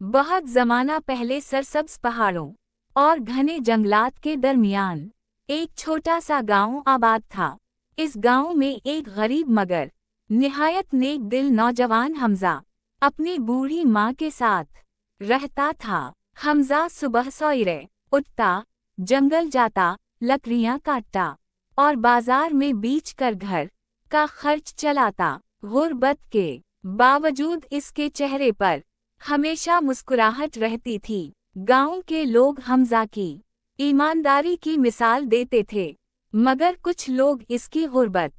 बहुत जमाना पहले सरसब्ज पहाड़ों और घने जंगलात के दरमियान एक छोटा सा गांव आबाद था। इस गांव में एक गरीब मगर निहायत नेक दिल नौजवान हमजा अपनी बूढ़ी माँ के साथ रहता था। हमजा सुबह सवेरे उठता, जंगल जाता, लकड़ियाँ काटता और बाजार में बेच कर घर का खर्च चलाता। गुर्बत के बावजूद इसके चेहरे पर हमेशा मुस्कुराहट रहती थी। गांव के लोग हमजा की ईमानदारी की मिसाल देते थे, मगर कुछ लोग इसकी गुर्बत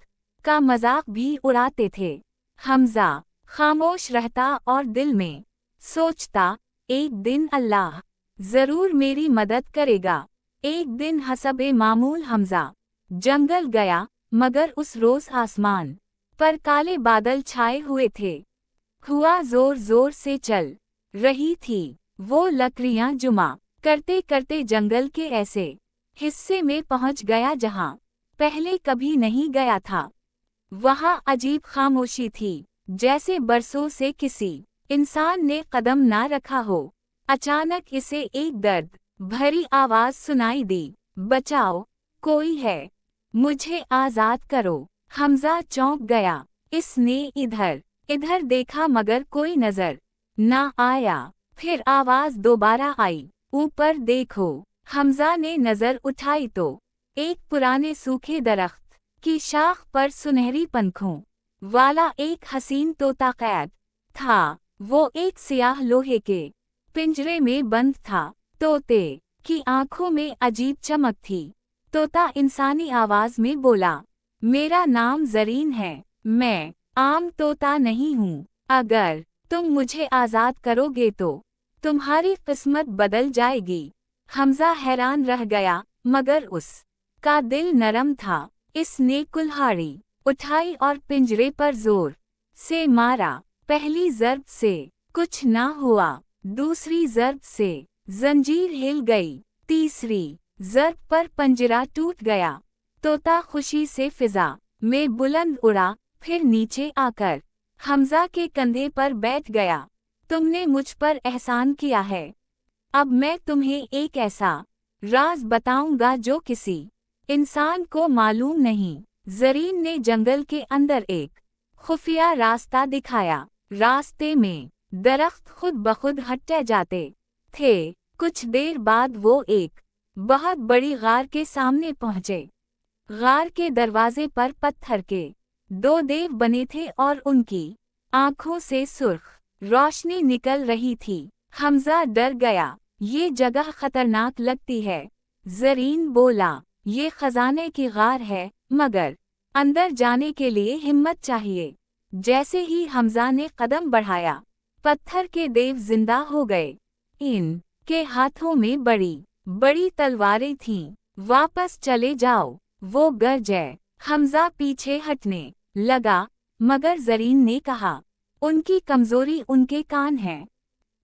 का मजाक भी उड़ाते थे। हमजा खामोश रहता और दिल में सोचता, एक दिन अल्लाह जरूर मेरी मदद करेगा। एक दिन हसबे मामूल हमजा जंगल गया, मगर उस रोज आसमान पर काले बादल छाए हुए थे। हवा जोर जोर से चल रही थी। वो लकड़ियां जमा करते करते जंगल के ऐसे हिस्से में पहुंच गया जहां पहले कभी नहीं गया था। वहां अजीब खामोशी थी, जैसे बरसों से किसी इंसान ने कदम ना रखा हो। अचानक इसे एक दर्द भरी आवाज सुनाई दी, बचाओ, कोई है, मुझे आजाद करो। हमजा चौंक गया। इसने इधर इधर देखा, मगर कोई नजर ना आया। फिर आवाज दोबारा आई, ऊपर देखो। हमजा ने नजर उठाई तो एक पुराने सूखे दरख्त की शाख पर सुनहरी पंखों वाला एक हसीन तोता कैद था। वो एक सियाह लोहे के पिंजरे में बंद था। तोते की आंखों में अजीब चमक थी। तोता इंसानी आवाज में बोला, मेरा नाम जरीन है, मैं आम तोता नहीं हूँ। अगर तुम मुझे आजाद करोगे तो तुम्हारी किस्मत बदल जाएगी। हमजा हैरान रह गया, मगर उसका दिल नरम था। इसने कुल्हाड़ी उठाई और पिंजरे पर जोर से मारा। पहली ज़र्ब से कुछ ना हुआ, दूसरी ज़र्ब से जंजीर हिल गई, तीसरी ज़र्ब पर पंजरा टूट गया। तोता खुशी से फिजा में बुलंद उड़ा, फिर नीचे आकर हमजा के कंधे पर बैठ गया। तुमने मुझ पर एहसान किया है, अब मैं तुम्हें एक ऐसा राज बताऊंगा जो किसी इंसान को मालूम नहीं। जरीन ने जंगल के अंदर एक खुफिया रास्ता दिखाया। रास्ते में दरख्त खुद ब खुद हटते जाते थे। कुछ देर बाद वो एक बहुत बड़ी गार के सामने पहुंचे। गार के दरवाजे पर पत्थर के दो देव बने थे और उनकी आंखों से सुर्ख रोशनी निकल रही थी। हमजा डर गया, ये जगह खतरनाक लगती है। जरीन बोला, ये खजाने की गार है, मगर अंदर जाने के लिए हिम्मत चाहिए। जैसे ही हमजा ने कदम बढ़ाया, पत्थर के देव जिंदा हो गए। इन के हाथों में बड़ी बड़ी तलवारें थीं। वापस चले जाओ, वो गरजे। हमजा पीछे हटने लगा, मगर जरीन ने कहा, उनकी कमजोरी उनके कान हैं,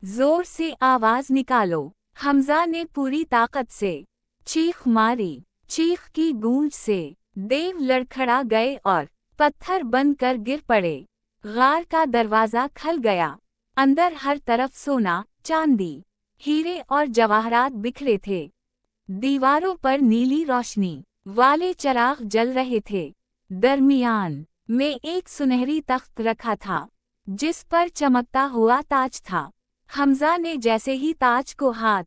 जोर से आवाज निकालो। हमजा ने पूरी ताकत से चीख मारी। चीख की गूंज से देव लड़खड़ा गए और पत्थर बनकर गिर पड़े। गार का दरवाजा खुल गया। अंदर हर तरफ सोना, चांदी, हीरे और जवाहरात बिखरे थे। दीवारों पर नीली रोशनी वाले चिराग जल रहे थे। दरमियान में एक सुनहरी तख्त रखा था, जिस पर चमकता हुआ ताज था। हमजा ने जैसे ही ताज को हाथ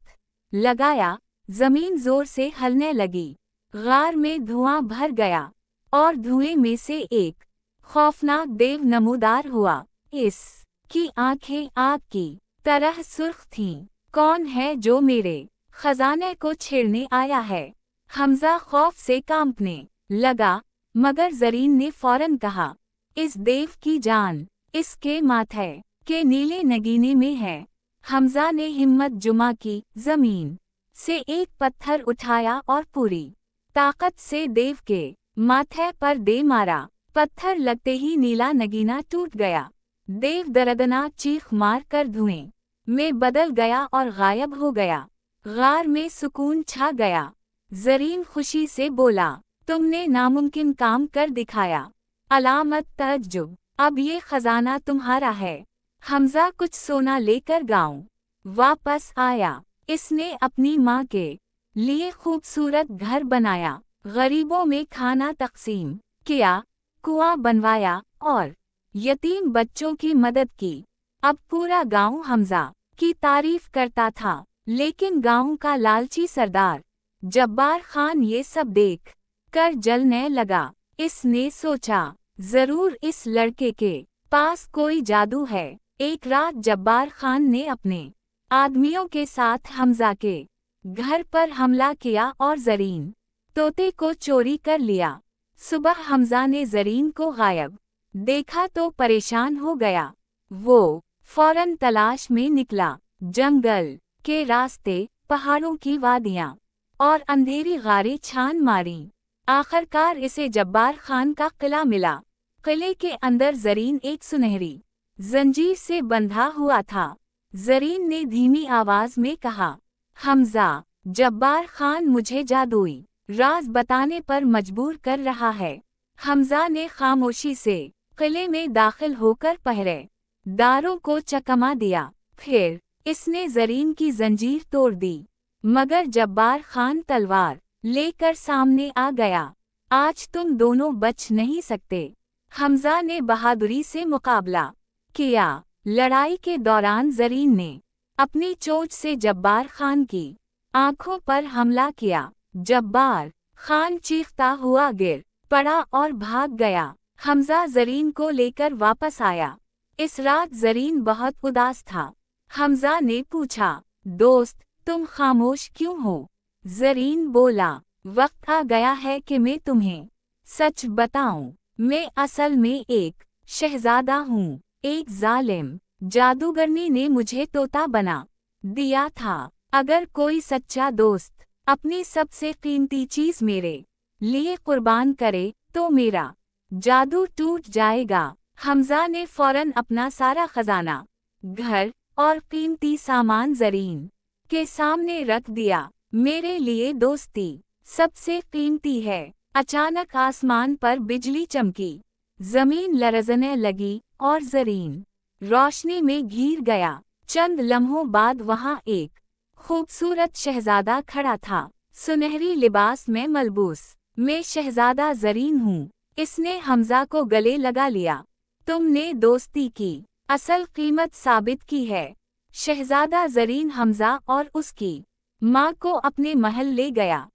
लगाया, जमीन जोर से हिलने लगी। गार में धुआं भर गया और धुएं में से एक खौफनाक देव नमूदार हुआ। इसकी आंखें आग की तरह सुर्ख थीं। कौन है जो मेरे खजाने को छेड़ने आया है? हमजा खौफ से कांपने लगा, मगर जरीन ने फौरन कहा, इस देव की जान इसके माथे के नीले नगीने में है। हमजा ने हिम्मत जुमा की, जमीन से एक पत्थर उठाया और पूरी ताकत से देव के माथे पर दे मारा। पत्थर लगते ही नीला नगीना टूट गया। देव दर्दनाक चीख मार कर धुएं में बदल गया और गायब हो गया। गार में सुकून छा गया। जरीन खुशी से बोला, तुमने नामुमकिन काम कर दिखाया। अलामत तअज्जुब, अब ये खजाना तुम्हारा है। हमजा कुछ सोना लेकर गांव वापस आया। इसने अपनी माँ के लिए खूबसूरत घर बनाया, गरीबों में खाना तकसीम किया, कुआं बनवाया और यतीम बच्चों की मदद की। अब पूरा गांव हमजा की तारीफ करता था, लेकिन गांव का लालची सरदार जब्बार खान ये सब देख कर जलने लगा। इसने सोचा, जरूर इस लड़के के पास कोई जादू है। एक रात जब्बार खान ने अपने आदमियों के साथ हमजा के घर पर हमला किया और जरीन तोते को चोरी कर लिया। सुबह हमजा ने जरीन को गायब देखा तो परेशान हो गया। वो फौरन तलाश में निकला। जंगल के रास्ते, पहाड़ों की वादियां और अंधेरी गारें छान मारी। आखिरकार इसे जब्बार खान का किला मिला। किले के अंदर जरीन एक सुनहरी जंजीर से बंधा हुआ था। जरीन ने धीमी आवाज में कहा, हमजा, जब्बार खान मुझे जादुई राज बताने पर मजबूर कर रहा है। हमजा ने खामोशी से किले में दाखिल होकर पहरेदारों को चकमा दिया। फिर इसने जरीन की जंजीर तोड़ दी, मगर जब्बार खान तलवार लेकर सामने आ गया। आज तुम दोनों बच नहीं सकते। हमजा ने बहादुरी से मुकाबला किया। लड़ाई के दौरान जरीन ने अपनी चोंच से जब्बार खान की आंखों पर हमला किया। जब्बार खान चीखता हुआ गिर पड़ा और भाग गया। हमजा जरीन को लेकर वापस आया। इस रात जरीन बहुत उदास था। हमजा ने पूछा, दोस्त, तुम खामोश क्यों हो? जरीन बोला, वक्त आ गया है कि मैं तुम्हें सच बताऊं। मैं असल में एक शहजादा हूँ। एक जालिम जादूगरनी ने मुझे तोता बना दिया था। अगर कोई सच्चा दोस्त अपनी सबसे कीमती चीज मेरे लिए कुर्बान करे तो मेरा जादू टूट जाएगा। हमजा ने फौरन अपना सारा खजाना, घर और कीमती सामान जरीन के सामने रख दिया। मेरे लिए दोस्ती सबसे कीमती है। अचानक आसमान पर बिजली चमकी, जमीन लरजने लगी और जरीन रोशनी में घिर गया। चंद लम्हों बाद वहां एक खूबसूरत शहजादा खड़ा था, सुनहरी लिबास में मलबूस। मैं शहजादा जरीन हूँ। इसने हमजा को गले लगा लिया। तुमने दोस्ती की असल कीमत साबित की है। शहजादा जरीन हमजा और उसकी माँ को अपने महल ले गया।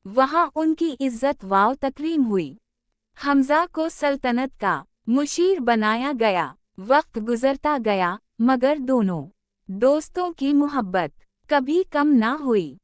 वहाँ उनकी इज्जत व तकरीम हुई। हमजा को सल्तनत का मुशीर बनाया गया। वक्त गुजरता गया, मगर दोनों दोस्तों की मोहब्बत कभी कम ना हुई।